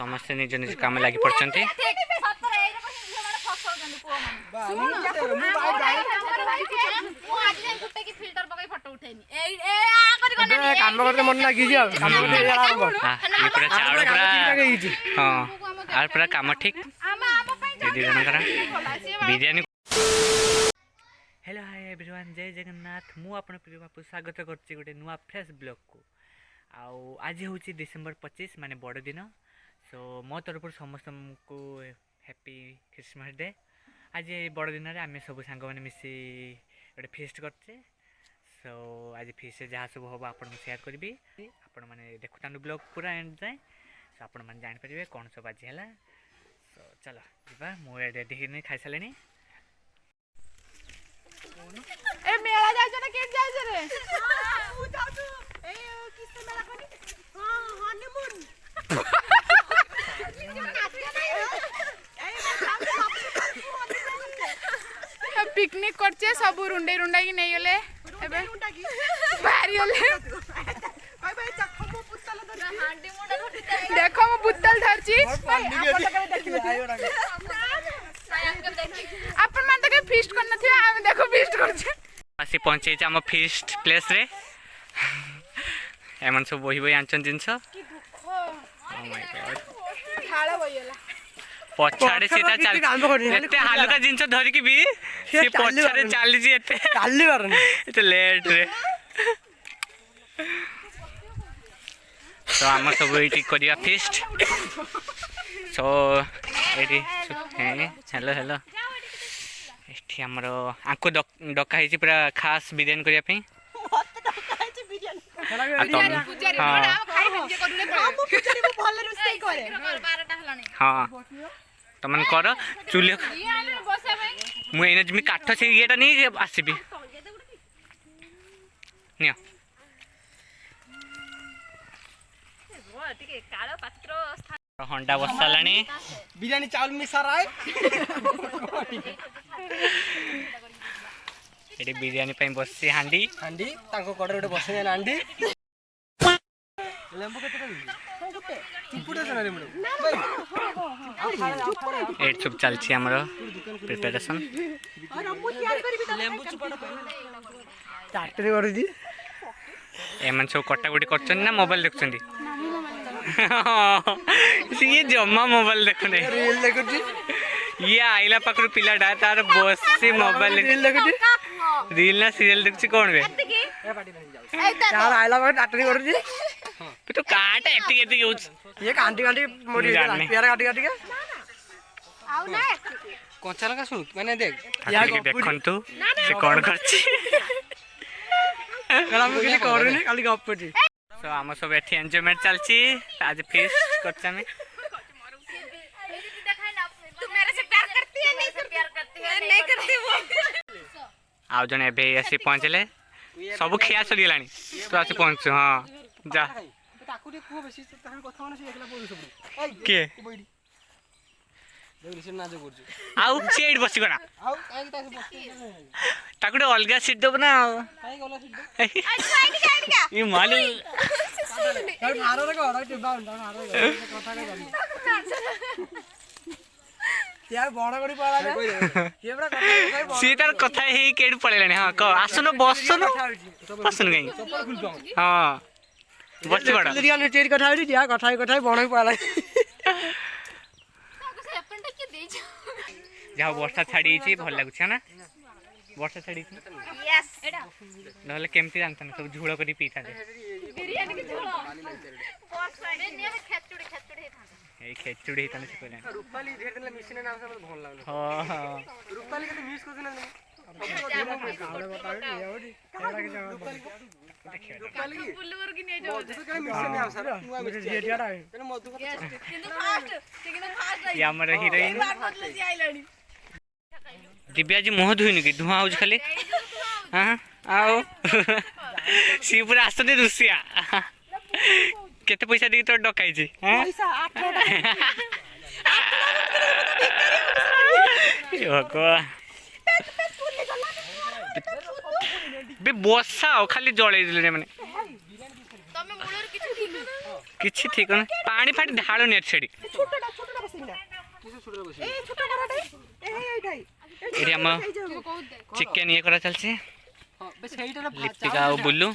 समस्ते निज निज काम लगी पड़ते। काम करते मन लगी हाँ पूरा काम ठीक बिरयानी। हेलो हाय एवरीवन, जय जगन्नाथ। मु आपन प्रिय बापू स्वागत करछि गोटे नुआ फ्रेश ब्लॉग को। आज हूँ डिसेम्बर 25 माने बड़ दिन। सो मो तरफ समस्त को हैप्पी क्रिसमस डे। आज बड़ दिन में आम सब सांग मैंने मिसी गोटे फिस्ट करचे। सो आज फिस्ट जहाँ सब हम आप सेयार करी आपण मैंने देखुता ब्लॉग पूरा एंड जाए। सो आपण मैंने जापर कौन सब आज है। सो चलो जा मुझे रेडी खाई सारे। ए मेला जायछ ना केट जायछ रे हां जाऊ ए किस मेला कोनी हां हनीमून पिकनिक करछे सब रुंडे रुंडा की नहीं गले एबे बाहरी गले भाई भाई चखो मो पुतल धरछि हांडी मुंडा धरछि देखो मो पुतल धरछि आपण तक देखि अपन मन तक फिस्ट करन थिया हम देखो फिस्ट करछे। आसी पहुंचे आम फिस्ट प्लेस रे। एमन सब बही बही आंचन जिनस की दुख ओ माय गॉड थाळा बयला पछाड़े सीता चल एते हालुका जिनस धरि की भी से पछाड़े चली जी एते चाली करन एते लेट रे। तो आम सब एटी करिया फिस्ट। सो एटी हेलो हेलो एठी हमर आंको डका है पूरा खास बिरयानी करिया पे हाँ तुम कर चूल्हे मुझे जमी काठ से ये नहीं आसबि नियो हंडा बसा बिरयानी चावल मिसा राय ये बिरयानी पे बसी हांडी हांडी तांको कड़े गोटे बसे हांडी लेंबू केते गुटे चिपुडे सना रे मुडे एट सब चलछि हमरो प्रिपरेशन। लेंबू चुपाडा चाटरी कर दी एमन सब कटाकुटी करछन ना मोबाइल देखछन ये जम्मा मोबाइल देखने रील देखुची ये आइला पाखर पिलाटा तार बसी मोबाइल रील देखुची रील ना सीरियल देखछि कोन बे यार आइला पर टाटरी कर दी तो काट एटी एटी यूज ये कांटी कांटी मोड़ी प्यारा काटी काटी के आउ ना कच्चा लगा सुन मैंने देख यार देखन तू से कोन करछि कला हम किसी करनी खाली गप्पटी। सो आम सब एठी एन्जॉयमेंट चलछि आज फिस्ट करछ में। तू मेरे से प्यार करती है नहीं करती है नहीं करती वो आउ जने एबे आसी पहुंचले सब खिया सरी गेलानी तो आसी पहुंच। हां जा ताकुरी को बेसी तहन कथा माने से एकला बोलु सब के देख लिसन ना जो करछु आउ चेड बसी गना आउ काई तासे बस ताकुडे अलगा सीट दब ना काई गला सीट आइडिया ये मालू तार मारो रे गड़ा टिबा उंडा मारो कथा का जानी यार बड़ गड़ी पाला ये बड़ा कथा सीटार कथा हे केड पळेलानी। हां क आसनो बसनो बसनो गई चप्पल खुल जाओ हां बस बड़ा रियल चेड कथा हरी या कथा बड़ पाला जाओ वर्षा छाड़ी भल लगुच ना वर्षा छाड़ी यस एडा नहले केमती जानता ना सब झूड़ करी पीता बिरयानी के झोल बस साइड ने खेचुड़ी खेचुड़ी हेता ए खेचुड़ी हेता से कहले रूपाली ढेर दिन मिशन नाम से भल लागलो। हां रूपाली के मिस कर देना आवड़े बताओ ये होडी एड़ा के जवाब रूपाली की बुल्लवर की नहीं जो मधु के मिशन नाम सर मुझे जेटियाडा है तेरे मधु को किंतु फास्ट ये हमर हीरोइन बदल जी आइलानी दिव्या जी मुह धुइनी कि धुआं आउज खाली। हां आओ सी पूरा आसने रुसिया केते पैसा दी तो डकाई जी। हां पैसा 8 भगवान बे बसा खाली जळै दिले माने तमे मूलर किछु ठीक କିଛି ଠିକ ନା ପାଣି ଫାଟି ଢାଳୁନି ଏଠି ସେଠି ଏଠି ଆମ ଚିକେନ ଇଏ କରା ଚାଲିଛି ଲିପିକା ଆଉ ବୁଲୁ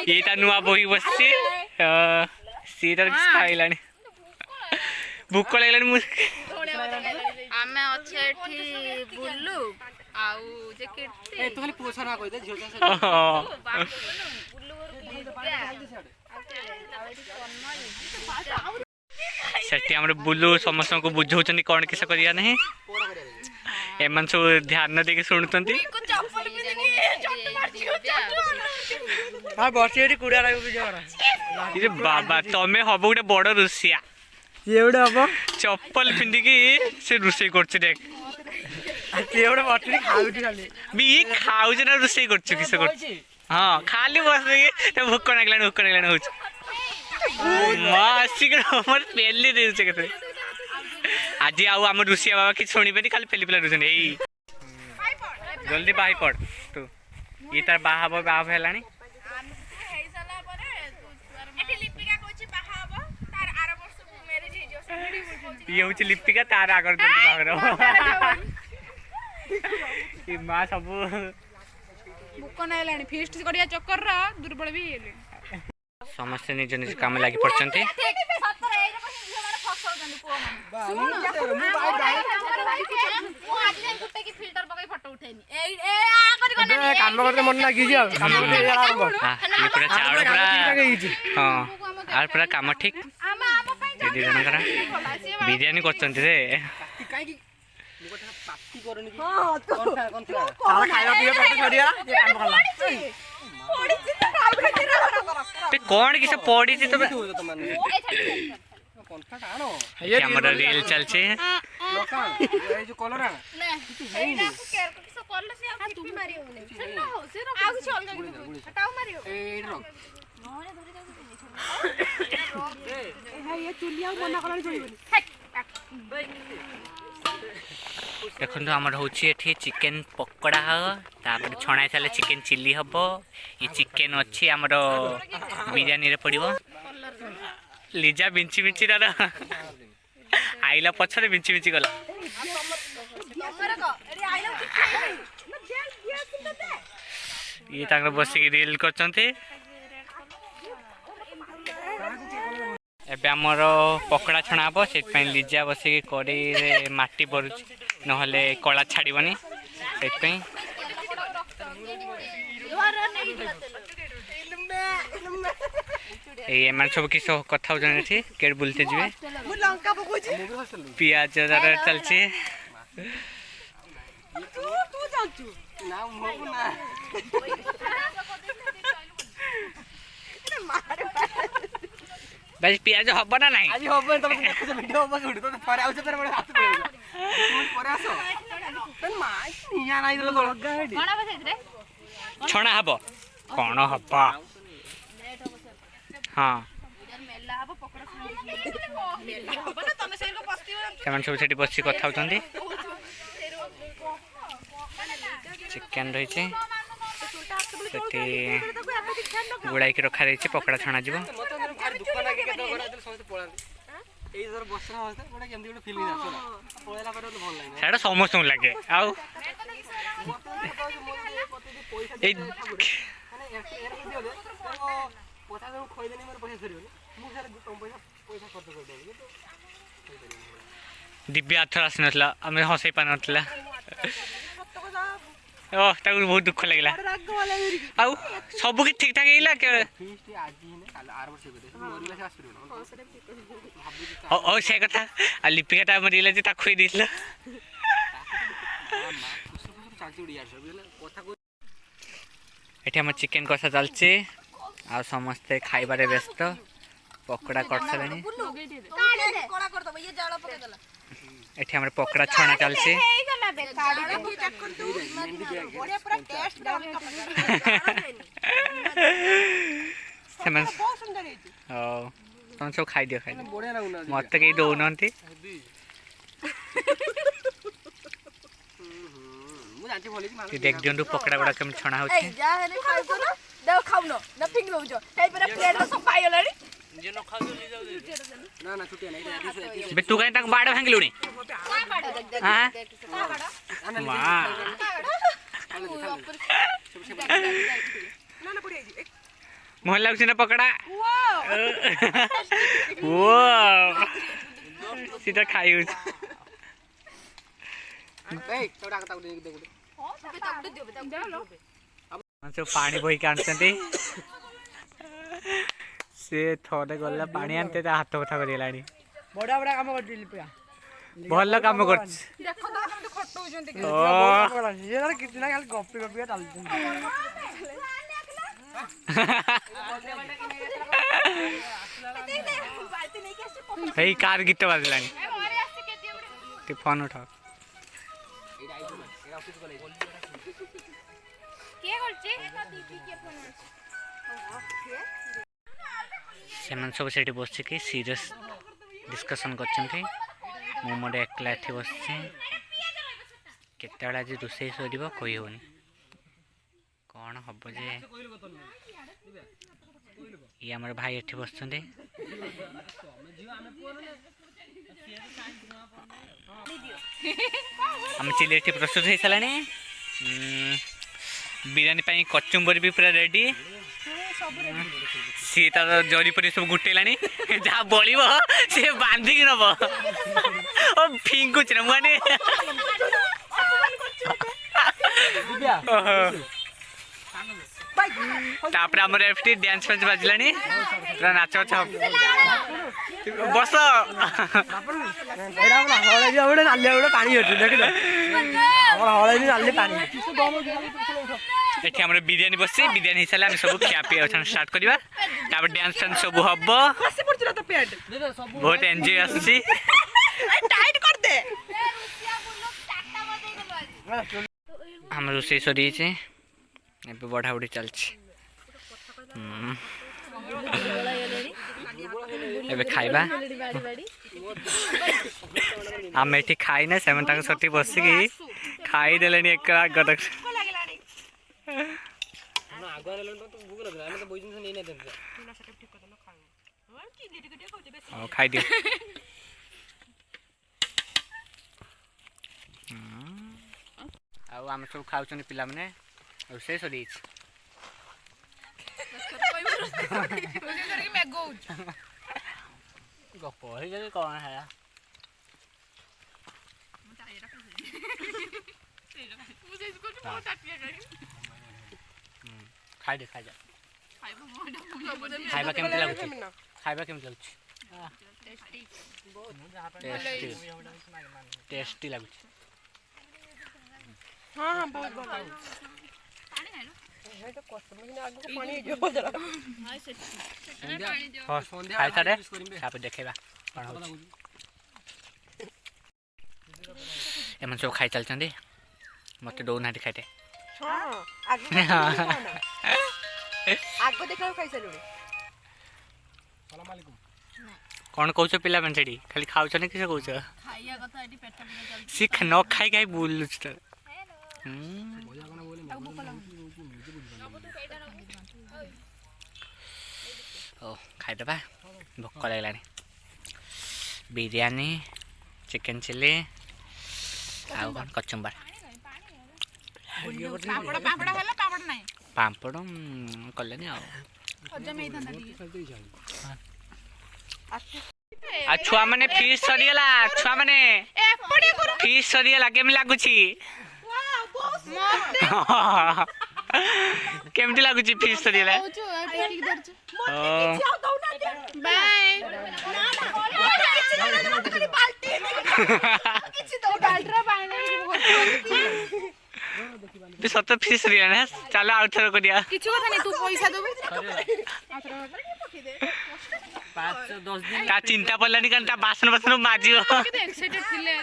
ଏଇଟା ନୂଆ ବହି ବସିଛି ସିଏ ତାର କିଛି ଖାଇଲାଣି ଭୋକ ଲାଗିଲାଣି ମୁଁ ଆମେ ଅଛେ ଏଠି ବୁଲୁ ଆଉ ଯେ କୀର୍ତ୍ତି ତୁ ଖାଲି ପୁଅ ଛାନା କହିଦେ ଝିଅ ଛାନା ସେଠି ଆମର ବୁଲୁ ସମସ୍ତଙ୍କୁ ବୁଝଉଛନ୍ତି କ'ଣ କିସ କରିବା ନାହିଁ ଏମାନେ ସବୁ ଧ୍ୟାନ ଦେଇକି ଶୁଣୁଛନ୍ତି ବସି ଏଠି କୁଡ଼ିଆ ବାବା ତମେ ହବ ଗୋଟେ ବଡ ରୋଷିଆ କିଏ ଗୋଟେ ହବ ଚପଲ ପିନ୍ଧିକି ସେ ରୋଷେଇ କରୁଛି ଦେଖ କିଏ ଗୋଟେ ବସିକି ଖାଉଛି ଖାଲି ଇଏ ଖାଉଛି ନା ରୋଷେଇ କରୁଛୁ କିସ କରୁଛୁ ହଁ ଖାଲି ବସିକି ଭୋକ ଲାଗିଲାଣି ହଉଛି ଆସିକି ପେଲି ଦେଉଛି କେତେ ଆଜି ଆଉ ଆମ ରୋଷିଆ ବାବା କିଛି ଶୁଣିବେନି ଖାଲି ପେଲି ପେଲା ଦଉଛନ୍ତି ଏଇ ଜଲ୍ଦି ବାହା ପଡ ତୁ ଇଏ ତାର ବାହା ହେଲାଣି ଇଏ ହଉଛି ଲିପିକା ତାର ଆଗର ବାହାଘର ମା ସବୁ ଭୋକ ନାଇଲାଣି ଫିଷ୍ଟ କରିବା ଚକ୍କର ଦୁର୍ବଳ ବି ହେଇଗଲେଣି ସମସ୍ତେ ନିଜ ନିଜ କାମ ଲାଗି ପଡୁଛନ୍ତି କାମ କରତେ ମନ ଲାଗିଛି ଆଉ ପୁରା ଚାଉଳ ପୁରା ହଁ ଆଉ ପୁରା କାମ ଠିକ ଦି ଜଣଙ୍କର ବିରିୟାନୀ କରୁଛନ୍ତି ରେ କଣ କିଛି ପଡିଛି ତମେ ଆମର ରିଲ ଚାଲିଛି ଦେଖନ୍ତୁ ଆମର ହଉଛି ଏଠି ଚିକେନ ପକୋଡା ହବ ତାପରେ ଛଣା ହେଇସାରିଲେ ଚିକେନ ଚିଲି ହବ ଏ ଚିକେନ ଅଛି ଆମର ବିରିୟାନୀରେ ପଡିବ ଲିଜା ବିଞ୍ଚି ବିଞ୍ଚି ତାର ଆଇଲା ପଛରେ ବିଞ୍ଚି ବିଞ୍ଚି ଗଲା ଇଏ ତାଙ୍କର ବସିକି ରିଲ କରୁଛନ୍ତି ଏବେ ଆମର ପକୋଡା ଛଣା ହବ ସେଥିପାଇଁ ଲିଜା ବସିକି କଡ଼େଇରେ ମାଟି ପଡୁଛି ନହେଲେ କଳା ଛାଡ଼ିବନି ସେଥିପାଇଁ ଏଇ ଏମାନେ ସବୁ କିଛି କଥା ହଉଛନ୍ତି ଏଠି କେଡ଼େ ବୁଲତେ ଯିବେ ପିଆଜ ଚାଲିଛି ଭାଇ ପିଆଜ ହବ ନା ନାଇଁ ଆଜି ହବ ତମେ ଦେଖୁଛ ଭିଡିଓ ହବ କୋଉଠି ତମେ ପରେ ଆଉଛ ପରେ ଗୋଟେ ହାତ ପଳେଇବ ପରେ ଆସ ତମେ ମାଇ ନିଆ ନାଇ ଦଲ ଲଗା ହେଡି କଣ ହବ ସେଥିରେ ଛଣା ହବ କଣ ହବ ହଁ ସେମାନେ ସବୁ ସେଠି ବସି କଥା ହଉଛନ୍ତି ଚିକେନ ରହିଛି ସେଠି ଗୁଳାଇକି ରଖାଯାଇଛି ପକୋଡା ଛଣା ଯିବ ସେଇଟା ସମସ୍ତଙ୍କୁ ଲାଗେ ଆଉ ଏଇ ଦିବ୍ୟା ଆଥର ଆସିନଥିଲା ଆମେ ହସେଇ ପାରୁନଥିଲା ଓ ତାକୁ ବହୁତ ଦୁଃଖ ଲାଗିଲା ଆଉ ସବୁ କିଛି ଠିକ ଠାକ ହେଇଲା ଓ ସେ କଥା ଆଉ ଲିପିକାଟା ଆମର ଇଲା ଯେ ତାକୁ ଖୁଇ ଦେଇଥିଲା ଏଠି ଆମର ଚିକେନ କଷା ଚାଲିଛି ଆଉ ସମସ୍ତେ ଖାଇବାରେ ବ୍ୟସ୍ତ ପକୋଡା କରିସାରିଲେଣି ଏଠି ଆମର ପକୋଡା ଛଣା ଚାଲିଛି ସେମାନେ ହଉ ତମେ ସବୁ ଖାଇଦିଅ ମତେ କେହି ଦଉନାହାନ୍ତି ମୁଁ ଜାଣିଛି ଭଲି ती देख दियंतु पकड़ा गुड़ा केम छणा होछि ए जा हेने खाइतो ना देव खाउनो न फिंग दउछ हेइ परे प्लेट रो सब पाइ गलाडी जे न खाउ ले जाउ ନା ନା ଛୁଟିଆ ନାହିଁ बे तू काई ताक बाड़ भांगिलुनी हां मा मोहन लागछ ना पकड़ा वो सीधा खाई हो ଏଇ ତୋଡ଼ା କଥା ଗୋଟେ ଦେ ଗୋଟେ सब पानी बोही के आनते से थोड़े गला पानी आनते हाथ कथा करलानी ବଢିଆ ବଢିଆ କାମ କରିଛି ଲିପିଆ भल काम कर देखो तो हम खटौଛନ୍ତି କିଛି ନା ଖାଲି ଗପି ଗପି ଚାଲୁଛନ୍ତି हे कार गीत बाजलानी ते फोन उठा के करछि के फोन सेमन सब सेठी बसछि कि सीरियस डिस्कशन करछन्ती मु मोडे एकला एठी बसछि केतेला जे रोसई सरिबो कोइ होनी कोन हबो जे ये हमर भाई एठी बसछन्ती हम चिली एठी प्रस्तुत होई सलानी बिरयानी पाई कचुम्बर भी पूरा रेडी सी तार जरी परी सब गुटेलानी जहाँ बलिब से बांधिक नब ओ फिंकुच न मुआने तापर हमर एफटी डांस फैंस बाजलानी पूरा नाच छ बस ଏଇଟା ଆମର ହଳଦିଆ ଗୋଟେ ନାଲିଆ ଗୋଟେ ପାଣି ଅଛି ଦେଖିଲ ଆମର ହଳଦୀ ନାଲି ପାଣି एठी हमर बिरयानी बसछि बिरयानी हिसाले हम सब खिया पिया स्टार्ट करबा तापर डांस फैंस सब हबो ଖସି ପଡୁଛି ତ ପେଟ बहुत एन्जॉय आछि ଟାଇଟ कर दे हम रोसई सरी छे एबे बढ़ा बढ़ी चलछि एबे खाइबा हम एठी खाइ ना सेमन ताक सती बसि की खाइ देलेनी एक गदक ନା ଆଗ ହେଲନ ତ ଭୁକ ଲାଗିଲା ଆମେ ତ ବୋଇ ଜିନିଷ ନେଇ ନା ଦେବୁ ओ खाइ दियो आ हम सब खाउछन पिला माने रोसई सरी छी करके मैं गो गप हे जे कोन है मुझे इसको तो बहुत अच्छा लगा खाइ दे खाइ जा खाइबा केमति लागुछि खाइबा केमति लागुछि टेस्टी टेस्टी लागुछि हां हां बहुत बहुत पानी खाइलो हे तो कष्ट में आगु पानी जो जरा हां से हां खाइ साडे तापर देखेबा कोन होछि एमन सब खाइ चलछन्दी मते दो नाटी खाइते हां आगु आगु देखा खाइ सलुडी सलाम अलैकुम कौन कहछ पिला मन छेडी खाली खाउछ ने किसे कहछ खाइया कथा एटी पेट में चल सिख न खाइ खाइ बोलुछ त ओ खाइ दबा भक्क लागलानी बिरयानी चिकन चिली आउ कौन कचुम्बर पापड़ पापड़ होला पापड़ नाही पापड़ कलेनी आ हजम हे थांदा आ छुआ माने फिश सरियला छुआ माने एपडी कर फिश सरियला केम लागुची वाह बॉस केमति लागुची फिश सरियला कहूछु ठीक दर्ज ओ बाय बाल्टरा पानी तू सत फिश सरियला ना चलो आउट थरो करिया किछु कथा नहीं तू पैसा देबे ता चिंता पड़लानी कारण ता बासन बासन माजियो किते एक्साइटेड थिले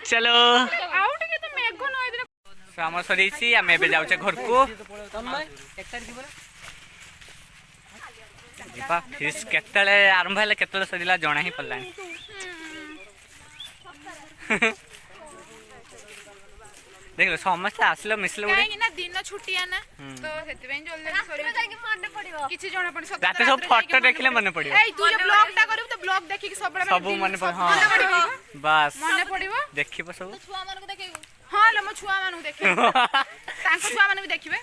चलो आउट के तो मेघो न होइदे हमर सरीसी हम एबे जाउछे घर को दीपा फिश केतले आरंभ हले केतले सरिला जणा ही पड़लानी देख लो समस्त आसलो मिसलो गोटे काहे ना दिन छुटिया ना तो सेति बेन जल्दी सरी किछि जणा पड़ी सत रात सब फोटो देखले मन पड़ियो ए तू जे ब्लॉग ता करू तो ब्लॉग देखि के सब सब मन पड़ हां बस मने पड़िबो देखिबो सब छुआ मानू देखिबो हां ल मो छुआ मानू देखिबो तांको छुआ मानू देखिबे